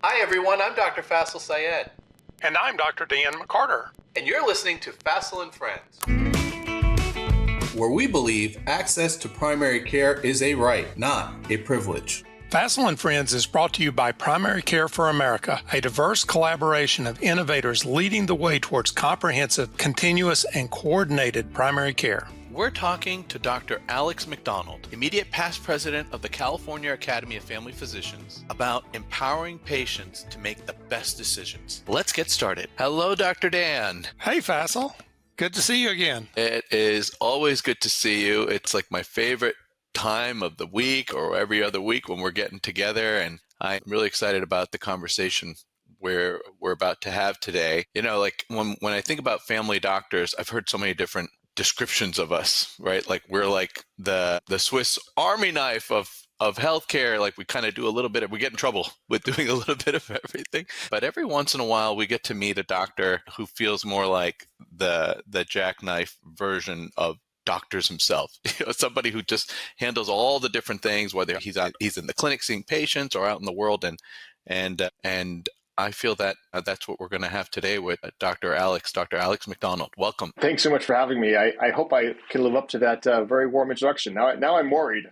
Hi everyone, I'm Dr. Faisel Sayed. And I'm Dr. Dan McCarter. And you're listening to Faisel and Friends, where we believe access to primary care is a right, not a privilege. Faisel and Friends is brought to you by Primary Care for America, a diverse collaboration of innovators leading the way towards comprehensive, continuous, and coordinated primary care. We're talking to Dr. Alex McDonald, immediate past president of the California Academy of Family Physicians, about empowering patients to make the best decisions. Let's get started. Hello, Dr. Dan. Hey, Faisel. Good to see you again. It is always good to see you. It's like my favorite time of the week or every other week when we're getting together, and I'm really excited about the conversation we're about to have today. You know, like when I think about family doctors, I've heard so many different descriptions of us, right? Like we're like the Swiss Army knife of healthcare. Like we kind of do a little bit of, we get in trouble with doing a little bit of everything. But every once in a while we get to meet a doctor who feels more like the jackknife version of doctors himself. You know, somebody who just handles all the different things, whether he's in the clinic seeing patients or out in the world, and I feel that that's what we're going to have today with Dr. Alex McDonald. Welcome. Thanks so much for having me. I hope I can live up to that very warm introduction. Now I'm worried.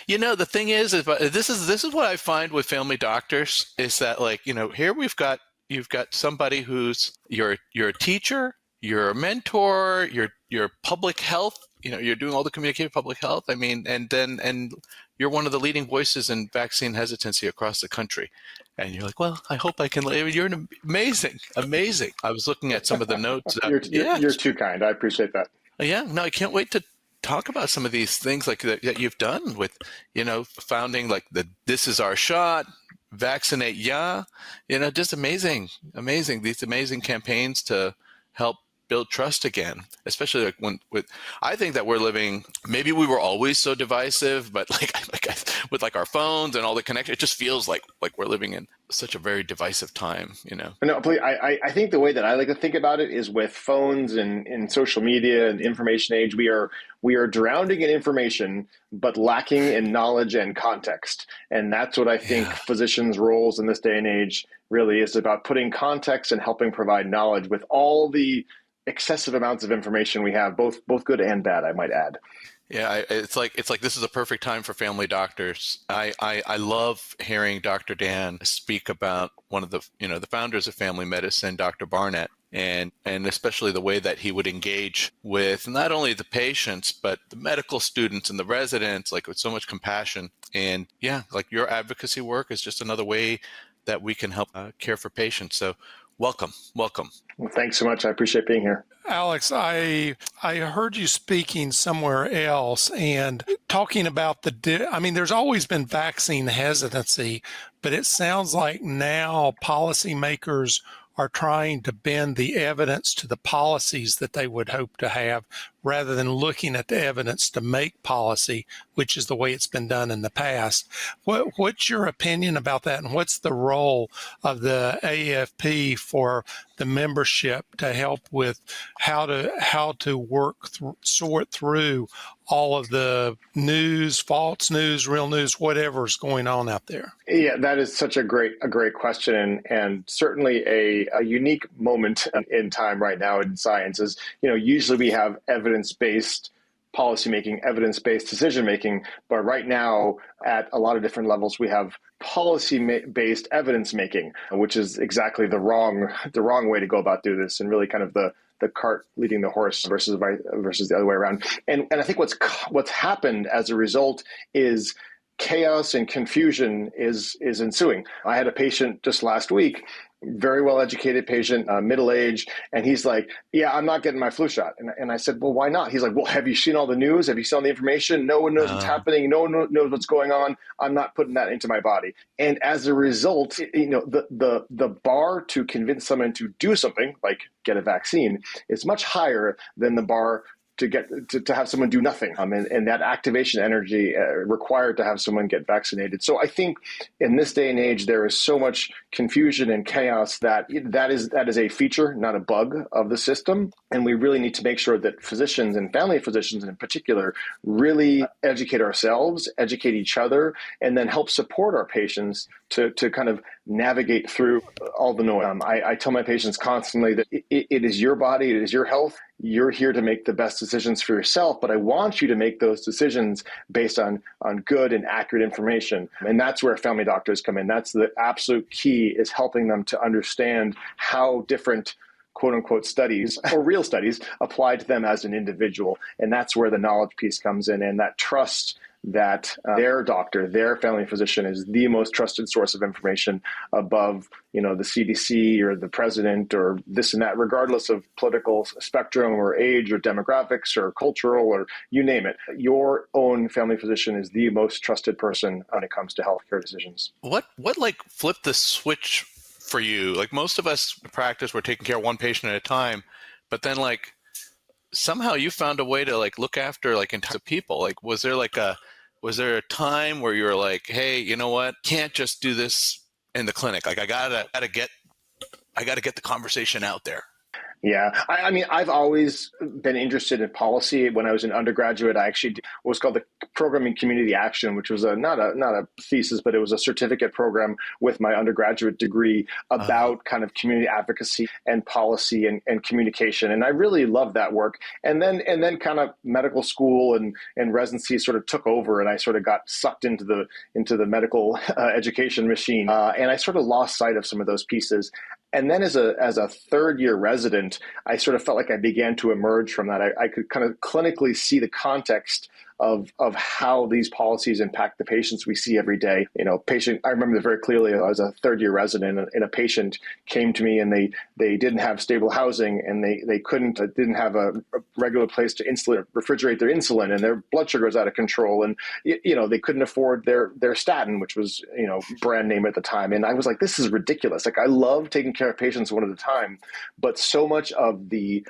You know, the thing is this is what I find with family doctors is that, like, you know, here you've got somebody who's you're a teacher, you're a mentor, you're public health. You know, you're doing all the communicative public health. I mean, and you're one of the leading voices in vaccine hesitancy across the country. And you're like, well, I hope I can. You're amazing. I was looking at some of the notes. You're too kind. I appreciate that. Yeah, no, I can't wait to talk about some of these things like that you've done with, you know, founding like This Is Our Shot, Vaccinate Ya, you know, just amazing, these amazing campaigns to help build trust again, especially like I think that we're living, maybe we were always so divisive, but like with like our phones and all the connection, it just feels like we're living in such a very divisive time, you know? No, please, I think the way that I like to think about it is with phones and social media and information age, we are drowning in information, but lacking in knowledge and context. And that's what I think physicians' roles in this day and age really is about, putting context and helping provide knowledge with all the excessive amounts of information we have, both good and bad, I might add. Yeah, it's like this is a perfect time for family doctors. I love hearing Dr. Dan speak about one of the founders of family medicine, Dr. Barnett, and especially the way that he would engage with not only the patients but the medical students and the residents, like with so much compassion. And yeah, like your advocacy work is just another way that we can help care for patients. So welcome. Well, thanks so much. I appreciate being here. Alex, I heard you speaking somewhere else and talking about there's always been vaccine hesitancy, but it sounds like now policymakers are trying to bend the evidence to the policies that they would hope to have, rather than looking at the evidence to make policy, which is the way it's been done in the past. What's your opinion about that, and what's the role of the AAFP for the membership to help with how to sort through all of the news, false news, real news, whatever's going on out there? Yeah, that is such a great question, and certainly a unique moment in time right now in science. Is, you know, usually we have evidence-based policymaking, evidence-based decision-making, but right now at a lot of different levels we have policy-based evidence-making, which is exactly the wrong way to go about doing this, and really kind of the cart leading the horse versus the other way around. And I think what's happened as a result is chaos and confusion is ensuing. I had a patient just last week, very well-educated patient, middle-aged, and he's like, yeah, I'm not getting my flu shot. And I said, well, why not? He's like, well, have you seen all the news? Have you seen all the information? No one knows what's happening. No one knows what's going on. I'm not putting that into my body. And as a result, you know, the bar to convince someone to do something like get a vaccine is much higher than the bar to have someone do nothing, and that activation energy required to have someone get vaccinated. So I think in this day and age, there is so much confusion and chaos that is a feature, not a bug of the system. And we really need to make sure that physicians and family physicians in particular really educate ourselves, educate each other, and then help support our patients to kind of navigate through all the noise. I tell my patients constantly that it is your body, it is your health. You're here to make the best decisions for yourself, but I want you to make those decisions based on good and accurate information. And that's where family doctors come in. That's the absolute key, is helping them to understand how different quote unquote studies or real studies apply to them as an individual. And that's where the knowledge piece comes in, and that trust that their doctor, their family physician is the most trusted source of information above, the CDC or the president or this and that, regardless of political spectrum or age or demographics or cultural or you name it. Your own family physician is the most trusted person when it comes to healthcare decisions. What like flipped the switch for you? Like most of us practice, we're taking care of one patient at a time, but then like somehow you found a way to like look after like entire people. Like was there a time where you were like, hey, you know what? Can't just do this in the clinic. Like I gotta get the conversation out there. Yeah. I mean, I've always been interested in policy. When I was an undergraduate, I actually did what was called the program in community action, which was not a thesis, but it was a certificate program with my undergraduate degree about kind of community advocacy and policy and communication. And I really loved that work. And then kind of medical school and residency sort of took over, and I sort of got sucked into the medical education machine. And I sort of lost sight of some of those pieces. And then as a third year resident, I sort of felt like I began to emerge from that. I could kind of clinically see the context of how these policies impact the patients we see every day. I remember very clearly. I was a third year resident, and a patient came to me, and they didn't have stable housing, and they didn't have a regular place to refrigerate their insulin, and their blood sugar was out of control, and they couldn't afford their statin, which was brand name at the time. And I was like, this is ridiculous. Like, I love taking care of patients one at a time, but so much of the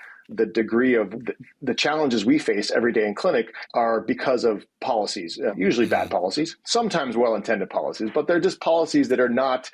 degree of the challenges we face every day in clinic are because of policies, usually bad policies, sometimes well-intended policies, but they're just policies that are not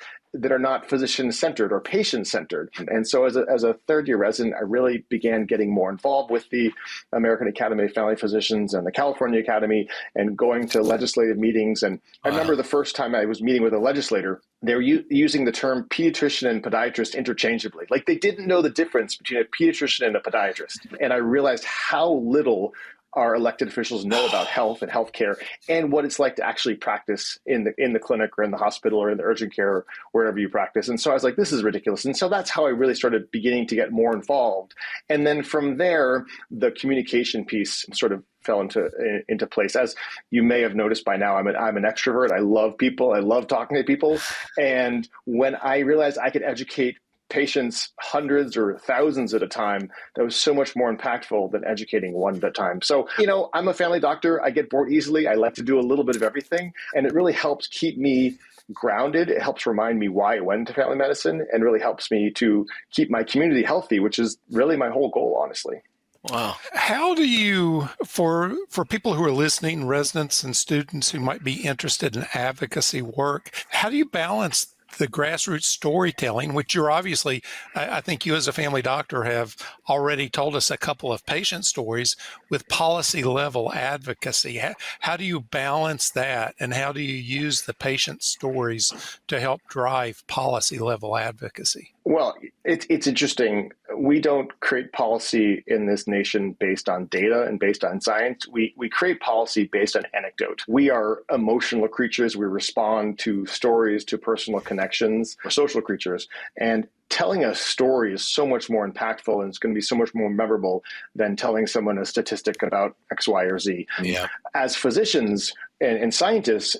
physician-centered or patient-centered. And so as a third-year resident, I really began getting more involved with the American Academy of Family Physicians and the California Academy, and going to legislative meetings. And I remember the first time I was meeting with a legislator, they were using the term pediatrician and podiatrist interchangeably. Like, they didn't know the difference between a pediatrician and a podiatrist. And I realized how little our elected officials know about health and healthcare and what it's like to actually practice in the clinic or in the hospital or in the urgent care or wherever you practice. And so I was like, this is ridiculous. And so that's how I really started beginning to get more involved. And then from there, the communication piece sort of fell into place. As you may have noticed by now, I'm an extrovert. I love people. I love talking to people. And when I realized I could educate patients hundreds or thousands at a time, that was so much more impactful than educating one at a time. So, I'm a family doctor. I get bored easily. I like to do a little bit of everything. And it really helps keep me grounded. It helps remind me why I went into family medicine, and really helps me to keep my community healthy, which is really my whole goal, honestly. Wow. How do you, for people who are listening, residents and students who might be interested in advocacy work, how do you balance the grassroots storytelling, which you're obviously, I think you as a family doctor have already told us a couple of patient stories, with policy level advocacy? How do you balance that, and how do you use the patient stories to help drive policy level advocacy? Well, it's interesting. We don't create policy in this nation based on data and based on science. We create policy based on anecdote. We are emotional creatures. We respond to stories, to personal connections. We're social creatures. And telling a story is so much more impactful, and it's going to be so much more memorable than telling someone a statistic about X, Y, or Z. Yeah. As physicians and scientists,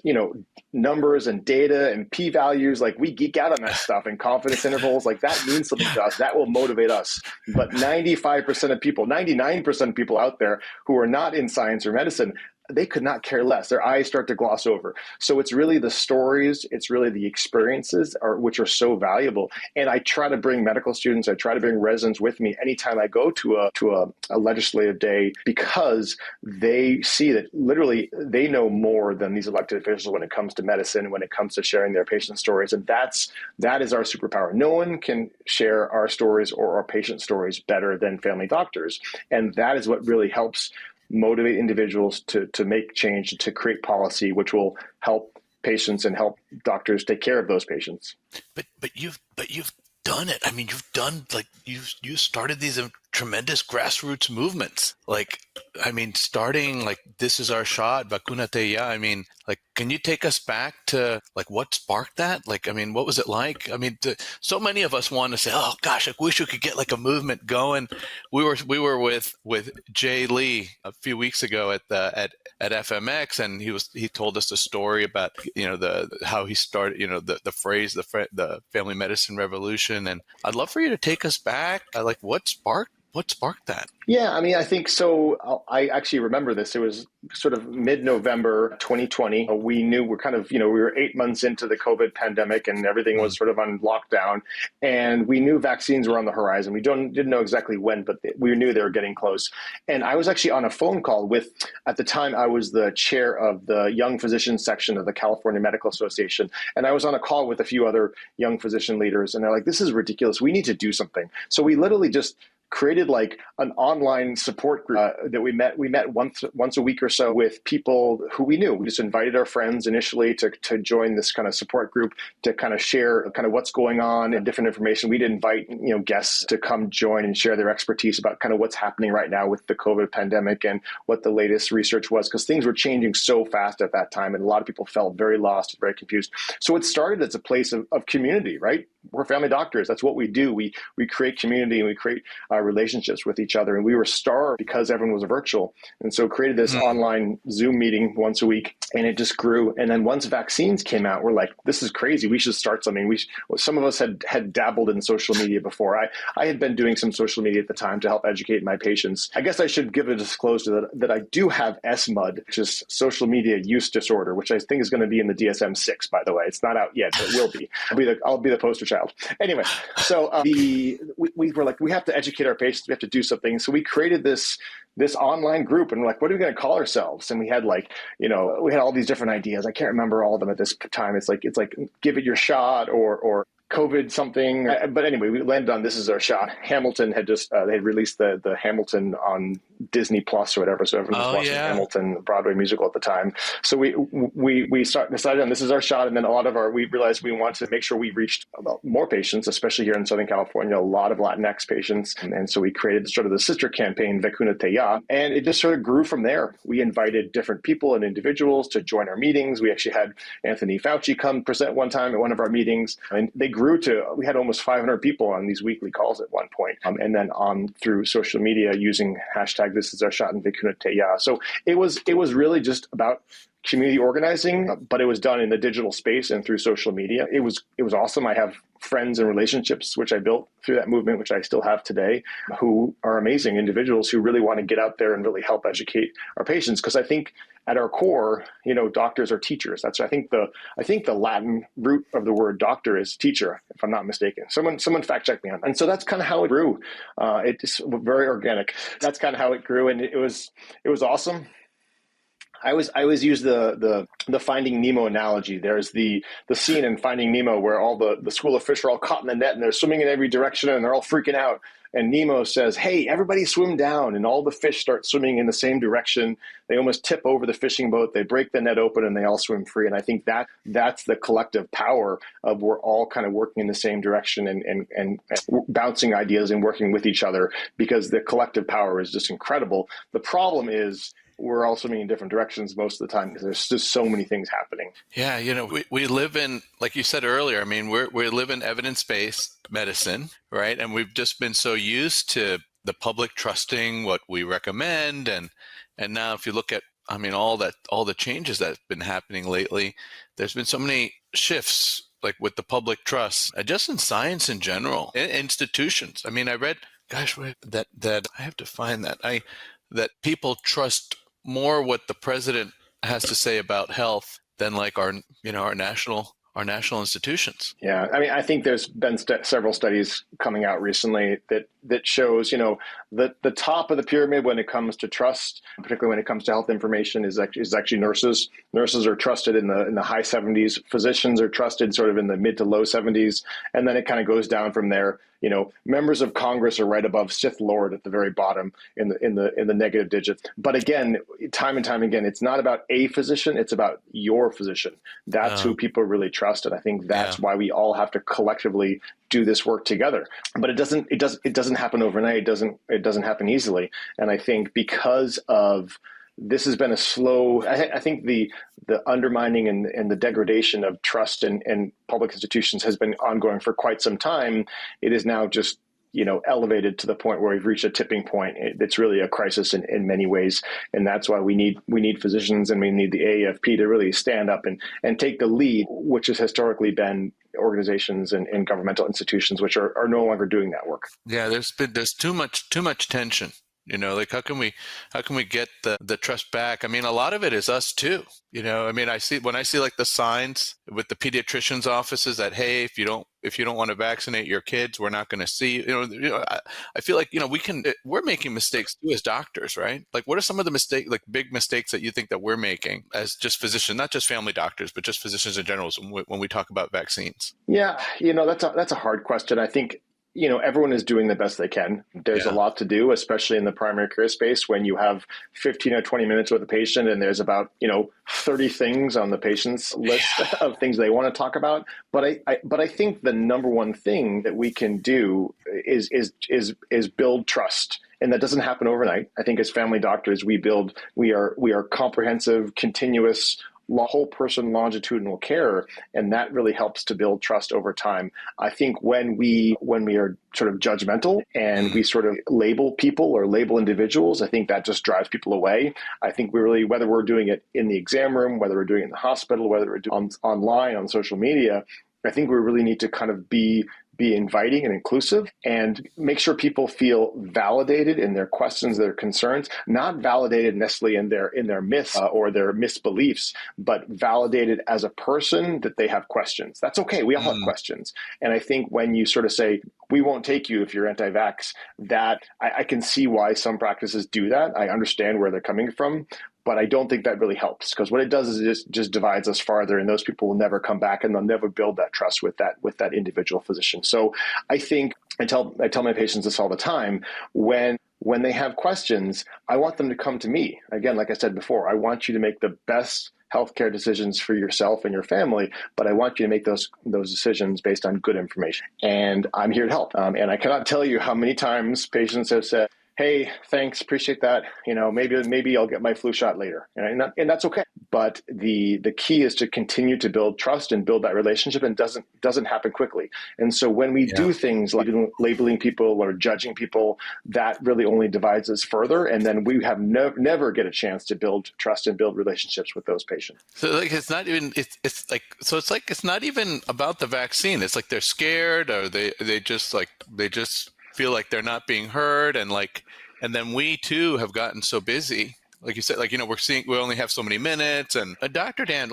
numbers and data and p-values, like, we geek out on that stuff, and confidence intervals, like, that means something to us. That will motivate us. But 95% of people, 99% of people out there who are not in science or medicine, they could not care less. Their eyes start to gloss over. So it's really the stories, it's really the experiences which are so valuable. And I try to bring medical students, I try to bring residents with me anytime I go to a legislative day, because they see that literally they know more than these elected officials when it comes to medicine, when it comes to sharing their patient stories. And that is our superpower. No one can share our stories or our patient stories better than family doctors. And that is what really helps motivate individuals to make change, to create policy, which will help patients and help doctors take care of those patients. But you've done it. I mean, you've done, like, you started these tremendous grassroots movements. Like, I mean, starting like This Is Our Shot, Vacunate Ya. I mean, like, can you take us back to like what sparked that? Like, I mean, what was it like? I mean, so many of us want to say, oh gosh, I wish we could get like a movement going. We were with Jay Lee a few weeks ago at FMX, and he told us a story about, you know, how he started, you know, the phrase, the family medicine revolution. And I'd love for you to take us back. Like, what sparked that? Yeah, I mean, I think so. I actually remember this. It was sort of mid-November 2020. We're kind of, we were 8 months into the COVID pandemic and everything was sort of on lockdown. And we knew vaccines were on the horizon. We didn't know exactly when, but we knew they were getting close. And I was actually on a phone call at the time, I was the chair of the Young Physicians section of the California Medical Association. And I was on a call with a few other young physician leaders. And they're like, this is ridiculous. We need to do something. So we literally just created like an online support group that we met once a week or so with people who we knew. We just invited our friends initially to join this kind of support group to kind of share kind of what's going on and different information. We'd invite guests to come join and share their expertise about kind of what's happening right now with the COVID pandemic and what the latest research was, because things were changing so fast at that time and a lot of people felt very lost, very confused. So it started as a place of community, right? We're family doctors. That's what we do. We create community and we create relationships with each other. And we were starved because everyone was virtual. And so created this online Zoom meeting once a week, and it just grew. And then once vaccines came out, we're like, this is crazy. We should start something. Some of us had dabbled in social media before. I had been doing some social media at the time to help educate my patients. I guess I should give a disclosure that I do have SMUD, which is social media use disorder, which I think is going to be in the DSM-6, by the way. It's not out yet, but it will be. I'll be the poster child. Anyway, so we were like, we have to educate our patients. We have to do something. So we created this online group, and we're like, what are we going to call ourselves? And we had we had all these different ideas. I can't remember all of them at this time. It's like give it your shot or COVID something. But anyway, we landed on This Is Our Shot. Hamilton had just, they had released the Hamilton on Disney Plus or whatever. So everyone was watching Hamilton, the Broadway musical at the time. So we decided on This Is Our Shot. And then we realized we wanted to make sure we reached more patients, especially here in Southern California, a lot of Latinx patients. And so we created sort of the sister campaign, Vacunate Ya, and it just sort of grew from there. We invited different people and individuals to join our meetings. We actually had Anthony Fauci come present one time at one of our meetings, and they grew we had almost 500 people on these weekly calls at one point. And then on through social media using hashtag This Is Our Shot and Vacunate Ya. So it was really just about community organizing, but it was done in the digital space and through social media. It was awesome. I have friends and relationships, which I built through that movement, which I still have today, who are amazing individuals who really want to get out there and really help educate our patients. Because I think at our core, doctors are teachers. I think the Latin root of the word doctor is teacher, if I'm not mistaken. Someone fact check me on. And so that's kind of how it grew. It's very organic. That's kind of how it grew, and it was awesome. I always use the Finding Nemo analogy. There's the scene in Finding Nemo where all the school of fish are all caught in the net and they're swimming in every direction and they're all freaking out. And Nemo says, hey, everybody swim down. And all the fish start swimming in the same direction. They almost tip over the fishing boat. They break the net open and they all swim free. And I think that's the collective power of we're all kind of working in the same direction and bouncing ideas and working with each other, because the collective power is just incredible. The problem is we're all swimming in different directions most of the time because there's just so many things happening. Yeah, we live in, like you said earlier, I mean, we live in evidence-based medicine, right? And we've just been so used to the public trusting what we recommend. And now if you look at, I mean, all the changes that have been happening lately, there's been so many shifts, like with the public trust, just in science in general, in institutions. I mean, I read, gosh, that I have to find that people trust more what the president has to say about health than like our national institutions. Yeah, I mean, I think there's been several studies coming out recently that shows, the top of the pyramid when it comes to trust, particularly when it comes to health information, is actually nurses. Nurses are trusted in the high 70s. Physicians are trusted sort of in the mid to low 70s, and then it kind of goes down from there. Members of Congress are right above Sith Lord at the very bottom in the negative digits. But again, time and time again, it's not about a physician; it's about your physician. That's who people really trust, and I think that's why we all have to collectively do this work together. But it doesn't happen overnight. It doesn't happen easily. And I think because of this has been a slow, I think the undermining and the degradation of trust in public institutions has been ongoing for quite some time. It is now just, elevated to the point where we've reached a tipping point. It's really a crisis in many ways. And that's why we need physicians and we need the AAFP to really stand up and take the lead, which has historically been organizations and governmental institutions, which are no longer doing that work. Yeah, there's too much tension. Like how can we get the trust back? I mean, a lot of it is us too. I mean, when I see like the signs with the pediatricians' offices that, hey, if you don't want to vaccinate your kids, we're not going to see you. I feel like we're making mistakes too as doctors, right? Like, what are some of the big mistakes that you think that we're making as just physicians, not just family doctors, but just physicians in general when we talk about vaccines? Yeah, that's a hard question. I think everyone is doing the best they can. There's a lot to do, especially in the primary care space when you have 15 or 20 minutes with a patient and there's about, 30 things on the patient's list of things they want to talk about. But I think the number one thing that we can do is build trust. And that doesn't happen overnight. I think as family doctors, we are comprehensive, continuous, whole person longitudinal care, and that really helps to build trust over time. I think when we are sort of judgmental and we sort of label people or label individuals, I think that just drives people away. I think whether we're doing it in the exam room, whether we're doing it in the hospital, whether we're doing it online, on social media, I think we really need to kind of be inviting and inclusive and make sure people feel validated in their questions, their concerns, not validated necessarily in their myths or their misbeliefs, but validated as a person that they have questions. That's okay. We all have questions. And I think when you sort of say, we won't take you if you're anti-vax, that I can see why some practices do that. I understand where they're coming from. But I don't think that really helps, because what it does is it just divides us farther, and those people will never come back, and they'll never build that trust with that individual physician. So I think I tell my patients this all the time. When they have questions, I want them to come to me. Again, like I said before, I want you to make the best healthcare decisions for yourself and your family, but I want you to make those decisions based on good information. And I'm here to help. And I cannot tell you how many times patients have said, hey, thanks, appreciate that. Maybe I'll get my flu shot later, and that's okay. But the key is to continue to build trust and build that relationship, and doesn't happen quickly. And so when we do things like labeling people or judging people, that really only divides us further, and then we have never get a chance to build trust and build relationships with those patients. So it's not even about the vaccine. It's like they're scared, or they just feel like they're not being heard, and then we too have gotten so busy, like you said, we only have so many minutes. And Dr. Dan,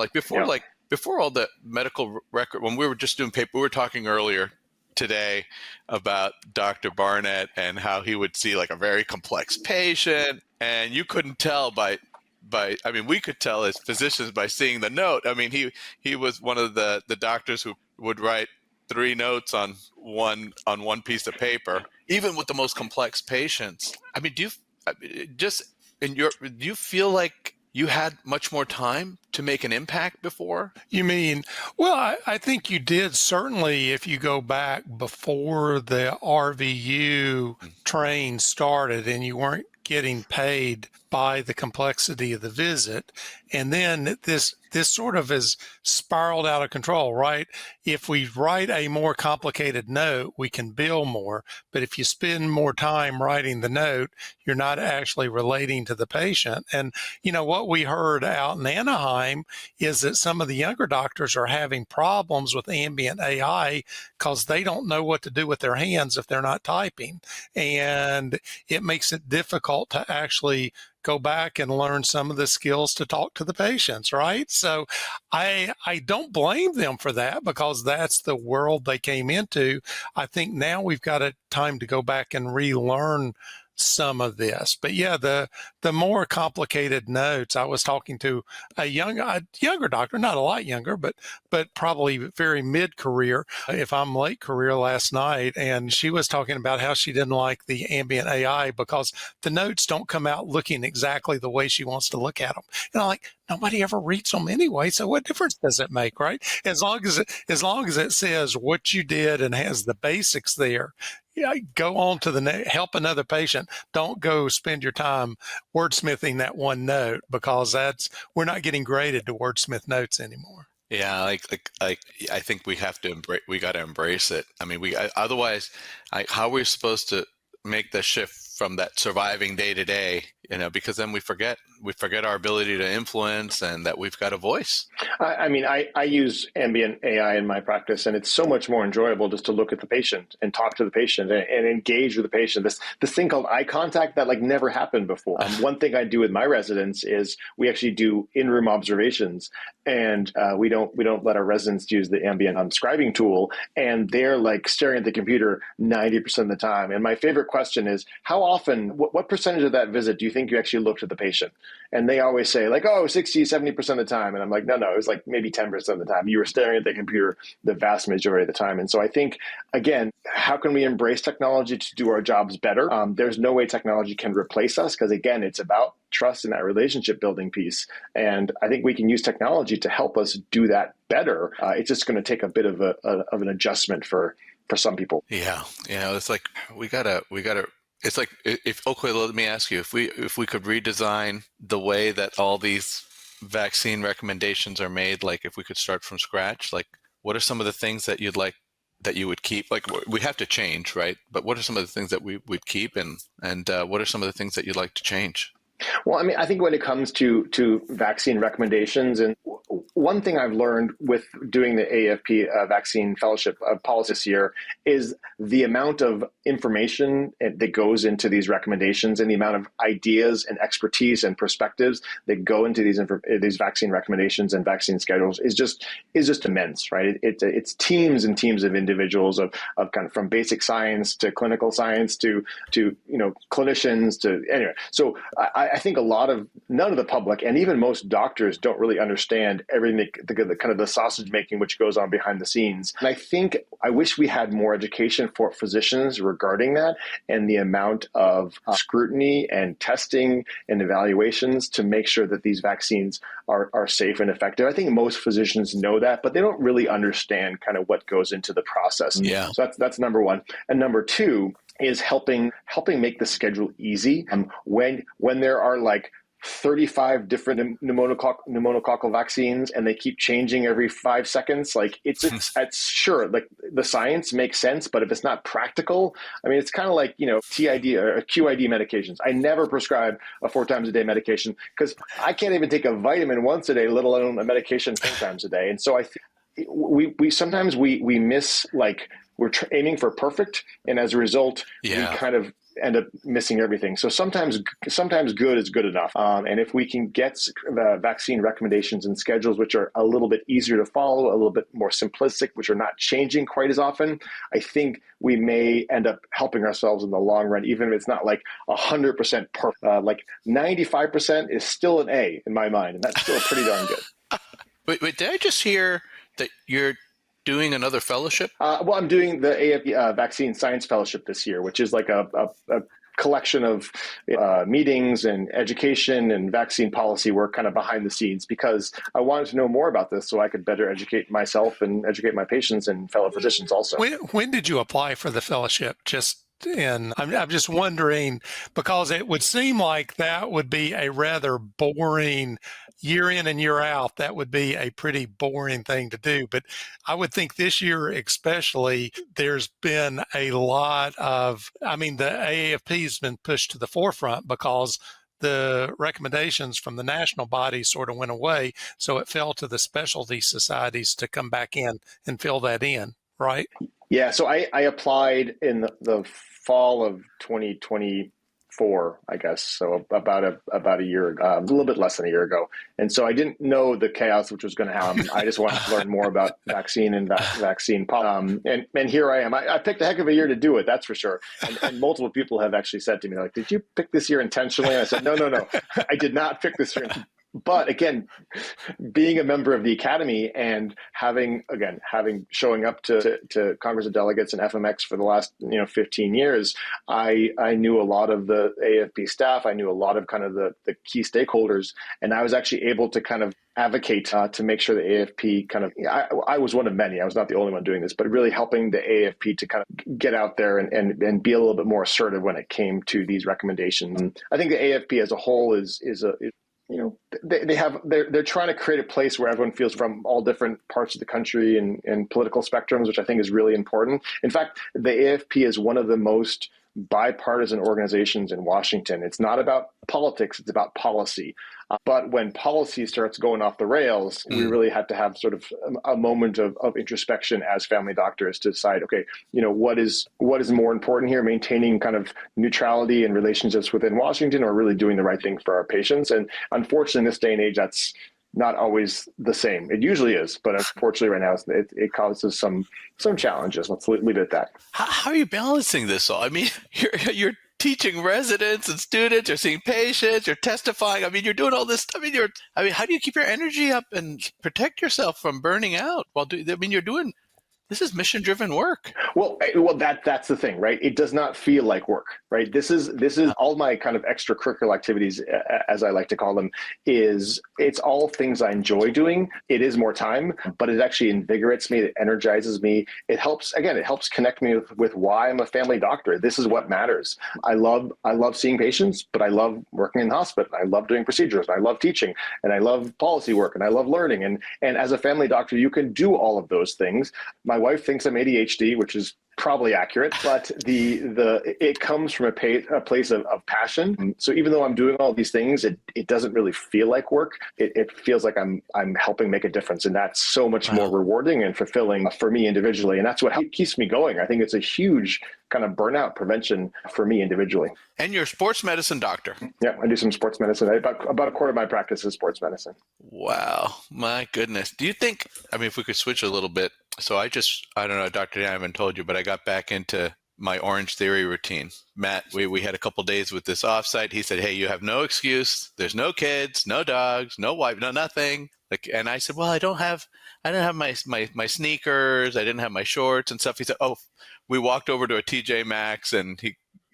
before all the medical record, when we were just doing paper, we were talking earlier today about Dr. Barnett and how he would see like a very complex patient, and you couldn't tell we could tell as physicians by seeing the note. I mean, he was one of the doctors who would write 3 notes on one piece of paper, even with the most complex patients. I mean, do you feel like you had much more time to make an impact before? You mean, well, I think you did, certainly, if you go back before the RVU train started and you weren't getting paid by the complexity of the visit. And then this sort of is spiraled out of control, right? If we write a more complicated note, we can bill more. But if you spend more time writing the note, you're not actually relating to the patient. And, what we heard out in Anaheim is that some of the younger doctors are having problems with ambient AI because they don't know what to do with their hands if they're not typing. And it makes it difficult to actually go back and learn some of the skills to talk to the patients, right? So I don't blame them for that because that's the world they came into. I think now we've got a time to go back and relearn some of this. But yeah, the more complicated notes. I was talking to a younger doctor, not a lot younger, but probably very mid career, if I'm late career, last night, and she was talking about how she didn't like the ambient AI because the notes don't come out looking exactly the way she wants to look at them. And I'm like, nobody ever reads them anyway, so what difference does it make, right? As long as it says what you did and has the basics there, yeah, go on to the help another patient. Don't go spend your time wordsmithing that one note because we're not getting graded to wordsmith notes anymore. Yeah, I think we have to got to embrace it. I mean, otherwise, how are we supposed to make the shift from that surviving day to day? Because then we forget our ability to influence and that we've got a voice. I mean, I use ambient AI in my practice, and it's so much more enjoyable just to look at the patient and talk to the patient and engage with the patient. This thing called eye contact that never happened before. One thing I do with my residents is we actually do in-room observations, and we don't let our residents use the ambient prescribing tool, and they're staring at the computer 90% of the time. And my favorite question is, how often, what percentage of that visit do you think you actually looked at the patient? And they always say 60, 70% of the time. And I'm like, no, it was maybe 10% of the time. You were staring at the computer the vast majority of the time. And so I think, again, how can we embrace technology to do our jobs better? There's no way technology can replace us because, again, it's about trust in that relationship building piece. And I think we can use technology to help us do that better. It's just going to take a bit of an adjustment for some people. Yeah. It's like we gotta it's like okay, let me ask you, if we could redesign the way that all these vaccine recommendations are made, if we could start from scratch, what are some of the things that you would keep? We have to change, right? But what are some of the things that we'd keep, and what are some of the things that you'd like to change? Well, I mean, I think when it comes to vaccine recommendations, and one thing I've learned with doing the AAFP vaccine fellowship policy this year is the amount of information that goes into these recommendations and the amount of ideas and expertise and perspectives that go into these vaccine recommendations and vaccine schedules is just immense, right? It's teams and teams of individuals of kind of from basic science to clinical science to clinicians to anyway. So I think none of the public and even most doctors don't really understand everything, the kind of the sausage making which goes on behind the scenes. And I wish we had more education for physicians regarding that and the amount of scrutiny and testing and evaluations to make sure that these vaccines are safe and effective. I think most physicians know that, but they don't really understand kind of what goes into the process. Yeah. So that's number one. And number two is helping make the schedule easy. When there are 35 different pneumococcal vaccines and they keep changing every 5 seconds, it's sure, the science makes sense, but if it's not practical, I mean, it's kind of like, TID or QID medications. I never prescribe a 4 times a day medication because I can't even take a vitamin once a day, let alone a medication 10 times a day. And so I think we sometimes we miss, we're aiming for perfect, and as a result, we kind of end up missing everything. So sometimes good is good enough. And if we can get vaccine recommendations and schedules which are a little bit easier to follow, a little bit more simplistic, which are not changing quite as often, I think we may end up helping ourselves in the long run, even if it's not 100% perfect. 95% is still an A in my mind, and that's still pretty darn good. Wait, did I just hear that you're doing another fellowship? Well, I'm doing the AAFP Vaccine Science Fellowship this year, which is a collection of meetings and education and vaccine policy work kind of behind the scenes, because I wanted to know more about this so I could better educate myself and educate my patients and fellow physicians also. When did you apply for the fellowship? And I'm just wondering, because it would seem like that would be a rather boring year in and year out. That would be a pretty boring thing to do. But I would think this year especially, there's been a lot of, the AAFP has been pushed to the forefront because the recommendations from the national body sort of went away. So it fell to the specialty societies to come back in and fill that in, right? Yeah, so I applied in the fall of 2020 4, I guess. So about a year ago, a little bit less than a year ago. And so I didn't know the chaos which was going to happen. I just wanted to learn more about vaccine and vaccine policy. And here I am. I picked a heck of a year to do it, that's for sure. And multiple people have actually said to me, like, did you pick this year intentionally? And I said, no. I did not pick this year. But again, being a member of the Academy and having showing up to Congress of Delegates and FMX for the last 15 years, I knew a lot of the AAFP staff. I knew a lot of kind of the key stakeholders, and I was actually able to kind of advocate to make sure the AAFP kind of, I was one of many, I was not the only one doing this, but really helping the AAFP to kind of get out there and be a little bit more assertive when it came to these recommendations. And I think the AAFP as a whole they're trying to create a place where everyone feels from all different parts of the country and political spectrums, which I think is really important. In fact, the AAFP is one of the most bipartisan organizations in Washington. It's not about politics, it's about policy. But when policy starts going off the rails, we really had to have sort of a moment of introspection as family doctors to decide, okay, what is more important here, maintaining kind of neutrality and relationships within Washington, or really doing the right thing for our patients. And unfortunately, in this day and age, that's not always the same. It usually is, but unfortunately right now it causes some challenges. Let's leave it at that. How are you balancing this all? I mean, you're teaching residents and students, you're seeing patients, you're testifying. I mean, you're doing all this. I mean, how do you keep your energy up and protect yourself from burning out you're doing, this is mission-driven work. Well, that's the thing, right? It does not feel like work, right? This is all my kind of extracurricular activities, as I like to call them, it's all things I enjoy doing. It is more time, but it actually invigorates me. It energizes me. It helps connect me with why I'm a family doctor. This is what matters. I love seeing patients, but I love working in the hospital. I love doing procedures. I love teaching, and I love policy work, and I love learning. And as a family doctor, you can do all of those things. My wife thinks I'm ADHD, which is probably accurate, but it comes from a place of passion. So even though I'm doing all these things, it doesn't really feel like work. It feels like I'm helping make a difference, and that's so much more rewarding and fulfilling for me individually. And that's what keeps me going. I think it's a huge kind of burnout prevention for me individually. And you're a sports medicine doctor. Yeah, I do some sports medicine. About a quarter of my practice is sports medicine. Wow, my goodness. Do you think, if we could switch a little bit. So I don't know, Dr. Dan, I haven't told you, but I got back into my Orange Theory routine. Matt, we had a couple days with this offsite. He said, hey, you have no excuse. There's no kids, no dogs, no wife, no nothing. And I said, well, I didn't have my sneakers. I didn't have my shorts and stuff. He said, oh, we walked over to a TJ Maxx and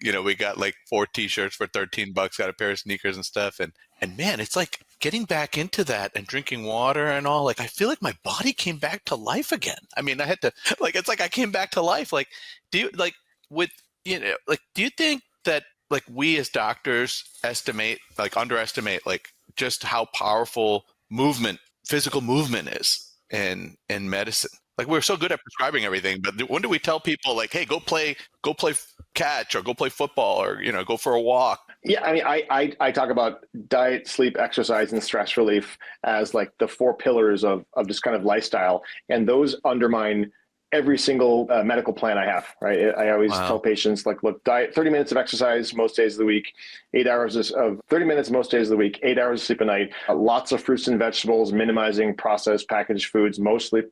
we got like 4 t-shirts for $13, got a pair of sneakers and stuff. And man, it's like getting back into that and drinking water and all, like, I feel like my body came back to life again. I mean, I had to, it's like I came back to life. Like, do you do you think that we as doctors underestimate just how powerful physical movement is in medicine? Like, we're so good at prescribing everything, but when do we tell people hey, go play catch or go play football or, go for a walk? Yeah. I mean, I talk about diet, sleep, exercise, and stress relief as the 4 pillars of just kind of lifestyle. And those undermine every single medical plan I have, right? I always tell patients, look, diet, 30 minutes of exercise most days of the week, 8 hours of 30 minutes most days of the week, 8 hours of sleep a night, lots of fruits and vegetables, minimizing processed packaged foods, mostly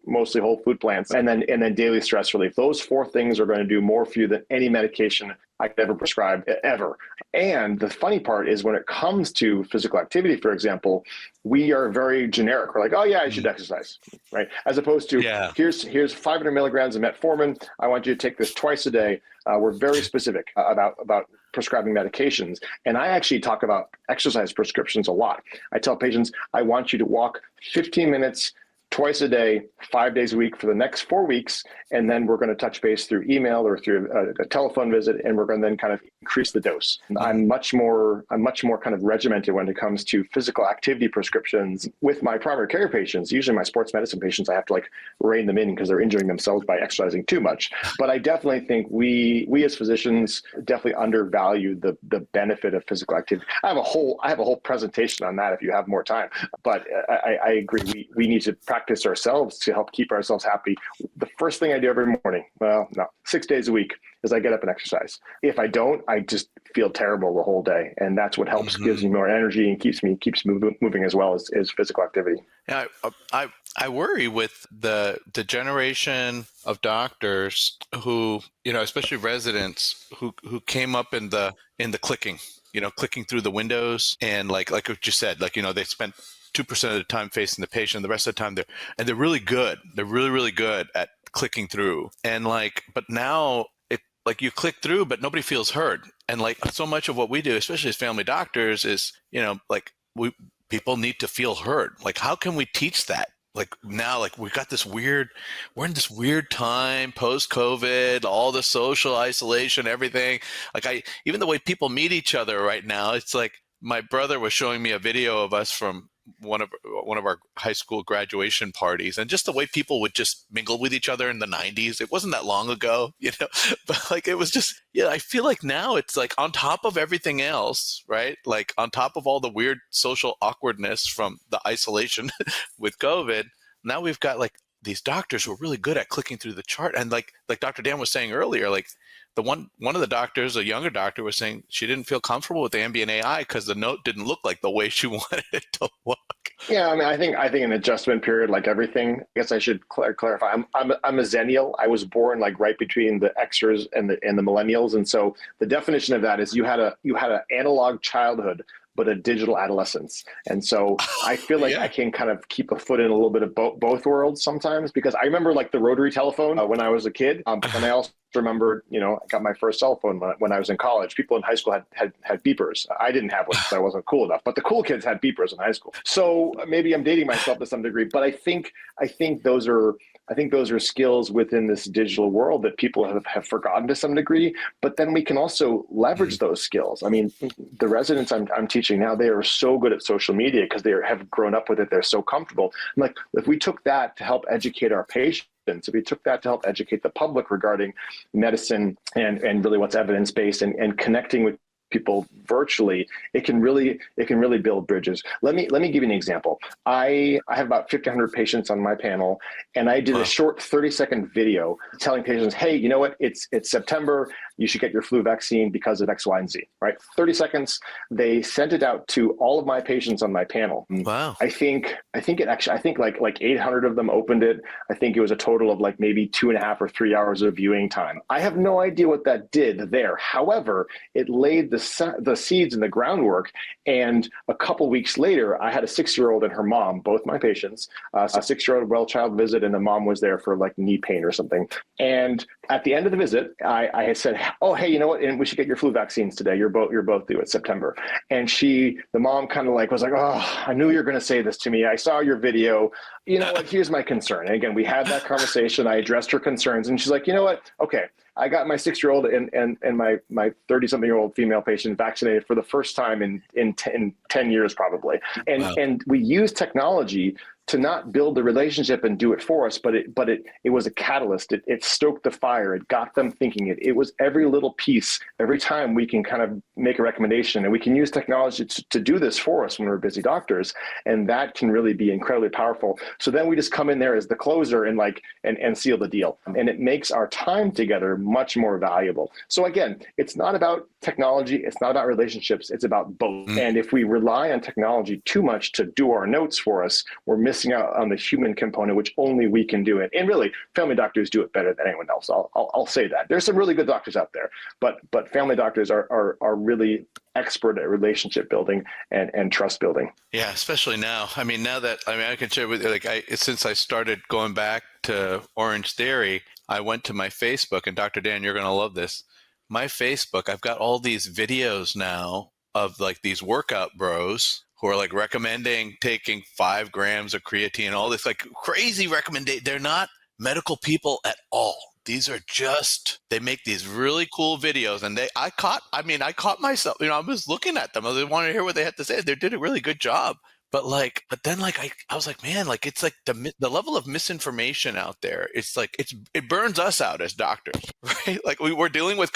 whole food plants, and then daily stress relief. Those 4 things are going to do more for you than any medication I could ever prescribe ever. And the funny part is when it comes to physical activity, for example, we are very generic. We're like, oh yeah, I should exercise, right? As opposed to here's 500 milligrams of metformin. I want you to take this twice a day. We're very specific about prescribing medications. And I actually talk about exercise prescriptions a lot. I tell patients, I want you to walk 15 minutes twice a day, 5 days a week for the next 4 weeks. And then we're going to touch base through email or through a telephone visit. And we're going to then kind of increase the dose. I'm much more kind of regimented when it comes to physical activity prescriptions with my primary care patients. Usually my sports medicine patients, I have to rein them in because they're injuring themselves by exercising too much. But I definitely think we as physicians definitely undervalue the benefit of physical activity. I have a whole presentation on that if you have more time. But I agree. We need to practice ourselves to help keep ourselves happy. The first thing I do every morning, 6 days a week, is I get up and exercise. If I don't, I just feel terrible the whole day. And that's what helps, gives me more energy and keeps moving as well as physical activity. Yeah, I worry with the generation of doctors who, especially residents who came up in the clicking, clicking through the windows, and like what you said, they spent 2% of the time facing the patient, the rest of the time they're really good. They're really, really good at clicking through. And but now you click through, but nobody feels heard. And so much of what we do, especially as family doctors, is, people need to feel heard. How can we teach that? Now, we've got we're in this weird time, post-COVID, all the social isolation, everything. Even the way people meet each other right now, it's my brother was showing me a video of us from one of our high school graduation parties, and just the way people would just mingle with each other in the 90s. It wasn't that long ago, but it was just, I feel like now it's on top of everything else, right? On top of all the weird social awkwardness from the isolation with COVID, now we've got these doctors who are really good at clicking through the chart. And like Dr. Dan was saying earlier, one of the doctors, a younger doctor, was saying she didn't feel comfortable with the ambient AI because the note didn't look like the way she wanted it to look. Yeah, I mean, I think an adjustment period, like everything. I guess I should clarify. I'm a Zennial. I was born right between the Xers and the millennials, and so the definition of that is you had an analog childhood, but a digital adolescence. And so I feel like I can kind of keep a foot in a little bit of both worlds sometimes, because I remember the rotary telephone when I was a kid. But then I also remember, I got my first cell phone when I was in college. People in high school had beepers. I didn't have one because I wasn't cool enough, but the cool kids had beepers in high school. So maybe I'm dating myself to some degree, but I think those are skills within this digital world that people have forgotten to some degree, but then we can also leverage those skills. I mean, the residents I'm teaching now, they are so good at social media because they have grown up with it. They're so comfortable. If we took that to help educate our patients, if we took that to help educate the public regarding medicine and really what's evidence-based and connecting with people virtually, it can really build bridges. Let me give you an example. I have about 1,500 patients on my panel, and I did a short 30-second video telling patients, hey, you know what? It's September. You should get your flu vaccine because of X, Y, and Z, right? 30 seconds. They sent it out to all of my patients on my panel. Wow. I think 800 of them opened it. I think it was a total of maybe 2.5 or 3 hours of viewing time. I have no idea what that did there. However, it laid the seeds and the groundwork. And a couple weeks later, I had a 6-year-old and her mom, both my patients, a 6-year-old well child visit, and the mom was there for knee pain or something. And at the end of the visit, I had said, oh, hey, you know what? And we should get your flu vaccines today. You're both due. It's September. And the mom kind of was like, oh, I knew you were going to say this to me. I saw your video. You know what? Here's my concern. And again, we had that conversation. I addressed her concerns, and she's like, you know what? Okay. I got my 6-year-old and my 30-something-year-old female patient vaccinated for the first time in 10 years probably. And we use technology to not build the relationship and do it for us, but it was a catalyst. It stoked the fire. It got them thinking. It was every little piece. Every time we can kind of make a recommendation, and we can use technology to do this for us when we're busy doctors, and that can really be incredibly powerful. So then we just come in there as the closer and seal the deal, and it makes our time together much more valuable. So again, it's not about technology. It's not about relationships. It's about both. And if we rely on technology too much to do our notes for us, we're missing out on the human component, which only we can do it. And really, family doctors do it better than anyone else. I'll say that. There's some really good doctors out there, but family doctors are really expert at relationship building and trust building. Yeah, especially now. I mean, I can share with you, since I started going back to Orange Theory, I went to my Facebook, and Dr. Dan, you're going to love this. My Facebook, I've got all these videos now of these workout bros who are recommending taking 5 grams of creatine, all this crazy recommendation. They're not medical people at all. These are just, they make these really cool videos, and I caught myself, I was looking at them. I wanted to hear what they had to say. They did a really good job. But then I was like, man, it's the level of misinformation out there. It's it burns us out as doctors, right? We're dealing with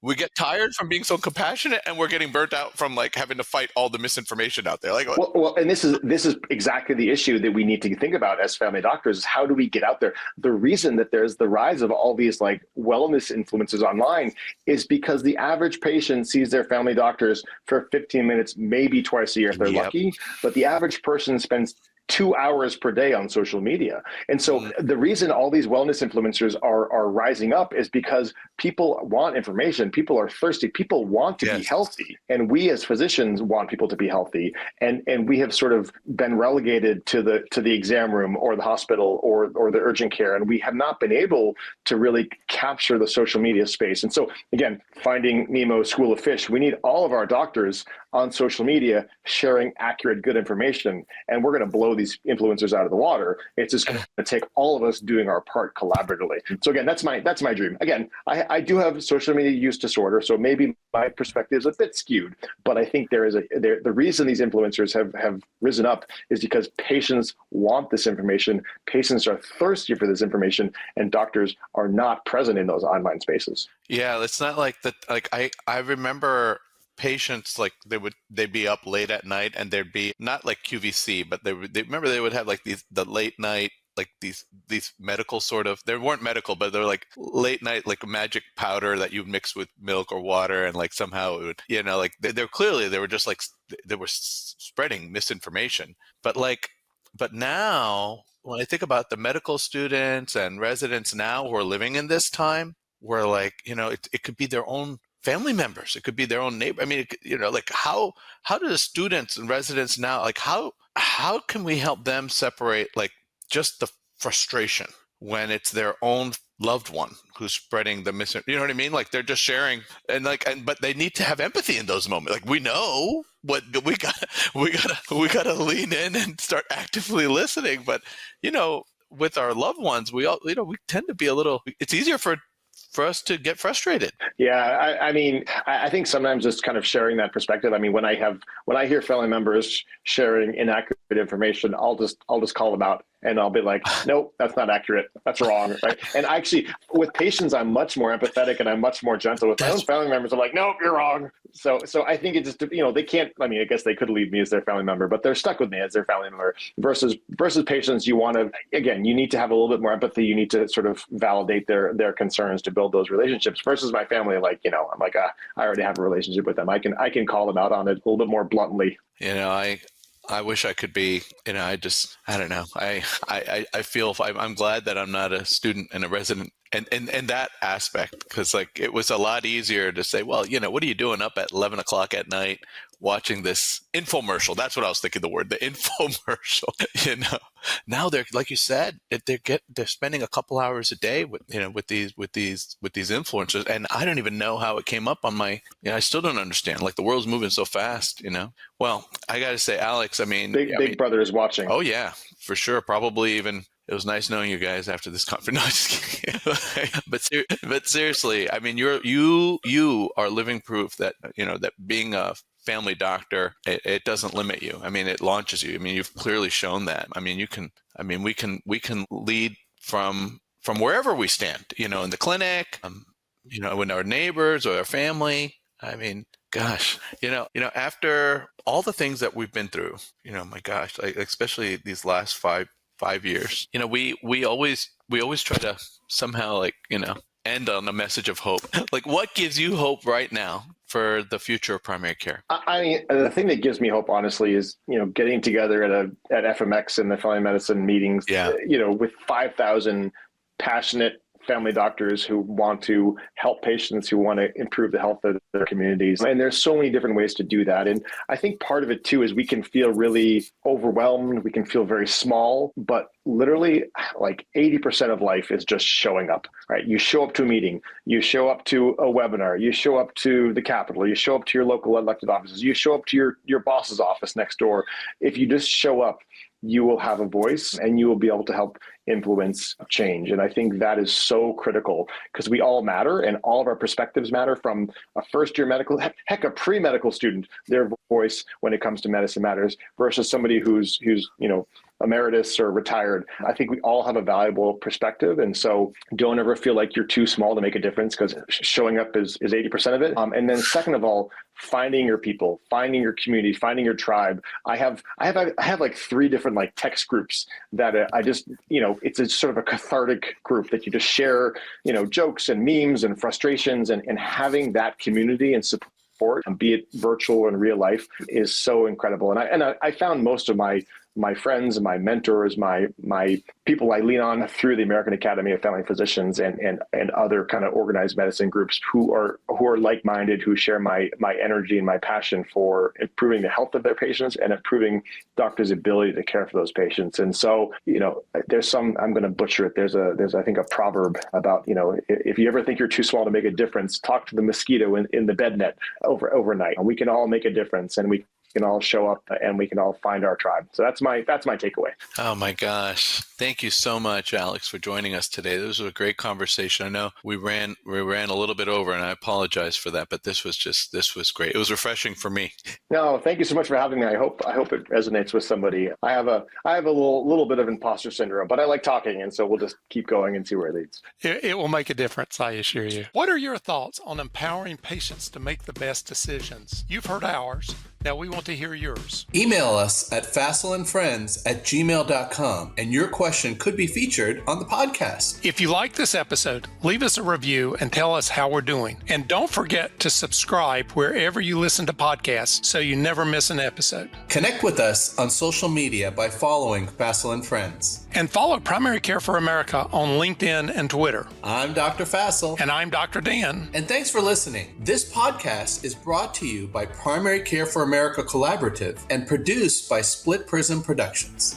we get tired from being so compassionate, and we're getting burnt out from like having to fight all the misinformation out there. Like, well, and this is exactly the issue that we need to think about as family doctors, is how do we get out there? The reason that there's the rise of all these like wellness influencers online is because the average patient sees their family doctors for 15 minutes, maybe twice a year if they're lucky, but the average person spends 2 hours per day on social media. And so the reason all these wellness influencers are rising up is because people want information. People are thirsty. People want to be healthy. And we as physicians want people to be healthy. And we have sort of been relegated to the exam room or the hospital or the urgent care. And we have not been able to really capture the social media space. And so again, Finding Nemo School of Fish, we need all of our doctors on social media sharing accurate, good information. And we're going to blow these influencers out of the water. It's just going to take all of us doing our part collaboratively. So again, that's my dream. Again, I do have social media use disorder, so maybe my perspective is a bit skewed, but I think the reason these influencers have risen up is because patients want this information. Patients are thirsty for this information, and doctors are not present in those online spaces. Yeah, it's not like that. Like I remember patients, like they'd be up late at night, and there'd be not like QVC, but they would have like the late night, like these medical sort of, they weren't medical, but they're like late night, like a magic powder that you mix with milk or water, and like somehow it would, like they were just like, they were spreading misinformation. But now when I think about the medical students and residents now who are living in this time, where like, it could be their own family members, it could be their own neighbor. I mean, like how do the students and residents now, like how can we help them separate like just the frustration when it's their own loved one who's spreading the you know what I mean? Like they're just sharing, but they need to have empathy in those moments. Like we know what we gotta lean in and start actively listening. But with our loved ones, we all we tend to be a little. It's easier for us to get frustrated. Yeah, I mean, I think sometimes just kind of sharing that perspective. I mean, when I hear family members sharing inaccurate information, I'll just call them out, and I'll be like, nope, that's not accurate. That's wrong, right? And actually, with patients, I'm much more empathetic and I'm much more gentle. With my own family members, I'm like, nope, you're wrong. So I think it just, they can't. I mean, I guess they could leave me as their family member, but they're stuck with me as their family member. Versus patients, you want to, again, you need to have a little bit more empathy. You need to sort of validate their concerns to build those relationships. Versus my family, like, I'm like, I already have a relationship with them. I can call them out on it a little bit more bluntly. I wish I could be, I don't know. I feel I'm glad that I'm not a student and a resident and that aspect, because like it was a lot easier to say, well, what are you doing up at 11 o'clock at night watching this infomercial? That's what I was thinking, the word, the infomercial. Now they're, like you said, they're spending a couple hours a day with these influencers, and I don't even know how it came up on my. I still don't understand. Like the world's moving so fast. Well, I got to say, Alex, I mean, Big Brother is watching. Oh yeah, for sure. Probably even. It was nice knowing you guys after this conference. No, just kidding. But seriously, I mean, you are living proof that that being a family doctor, it doesn't limit you. I mean, it launches you. I mean, you've clearly shown that. I mean, we can lead from wherever we stand. In the clinic, with our neighbors or our family. I mean, gosh, after all the things that we've been through, my gosh, like especially these last 5 years, we always try to somehow end on a message of hope. Like, what gives you hope right now for the future of primary care? I mean, the thing that gives me hope, honestly, is getting together at FMX and the family medicine meetings. Yeah. With 5,000 passionate family doctors who want to help patients, who want to improve the health of their communities. And there's so many different ways to do that. And I think part of it too is we can feel really overwhelmed. We can feel very small, but literally like 80% of life is just showing up, right? You show up to a meeting, you show up to a webinar, you show up to the Capitol, you show up to your local elected offices, you show up to your boss's office next door. If you just show up, you will have a voice and you will be able to help influence change. And I think that is so critical because we all matter and all of our perspectives matter, from a first-year medical, heck, a pre-medical student, their voice when it comes to medicine matters, versus somebody who's emeritus or retired. I think we all have a valuable perspective. And so don't ever feel like you're too small to make a difference, because showing up is 80% of it. And then second of all, finding your people, finding your community, finding your tribe. I have like 3 different like text groups that I just, it's a sort of a cathartic group that you just share, jokes and memes and frustrations, and having that community and support, be it virtual or in real life, is so incredible. And I found most of my friends, my mentors, my people I lean on through the American Academy of Family Physicians and other kind of organized medicine groups who are like-minded, who share my energy and my passion for improving the health of their patients and improving doctors' ability to care for those patients. And so, there's some, I'm going to butcher it. There's I think a proverb about, if you ever think you're too small to make a difference, talk to the mosquito in the bed net overnight. We can all make a difference, and we can all show up, and we can all find our tribe. So that's my takeaway. Oh my gosh. Thank you so much, Alex, for joining us today. This was a great conversation. I know we ran a little bit over, and I apologize for that, but this was great. It was refreshing for me. No, thank you so much for having me. I hope it resonates with somebody. I have a little bit of imposter syndrome, but I like talking, and so we'll just keep going and see where it leads. It will make a difference, I assure you. What are your thoughts on empowering patients to make the best decisions? You've heard ours. Now we want to hear yours. Email us at faiselandfriends@gmail.com, and your question could be featured on the podcast. If you like this episode, leave us a review and tell us how we're doing. And don't forget to subscribe wherever you listen to podcasts so you never miss an episode. Connect with us on social media by following Faisel and Friends. And follow Primary Care for America on LinkedIn and Twitter. I'm Dr. Faisel. And I'm Dr. Dan. And thanks for listening. This podcast is brought to you by Primary Care for America Collaborative and produced by Split Prism Productions.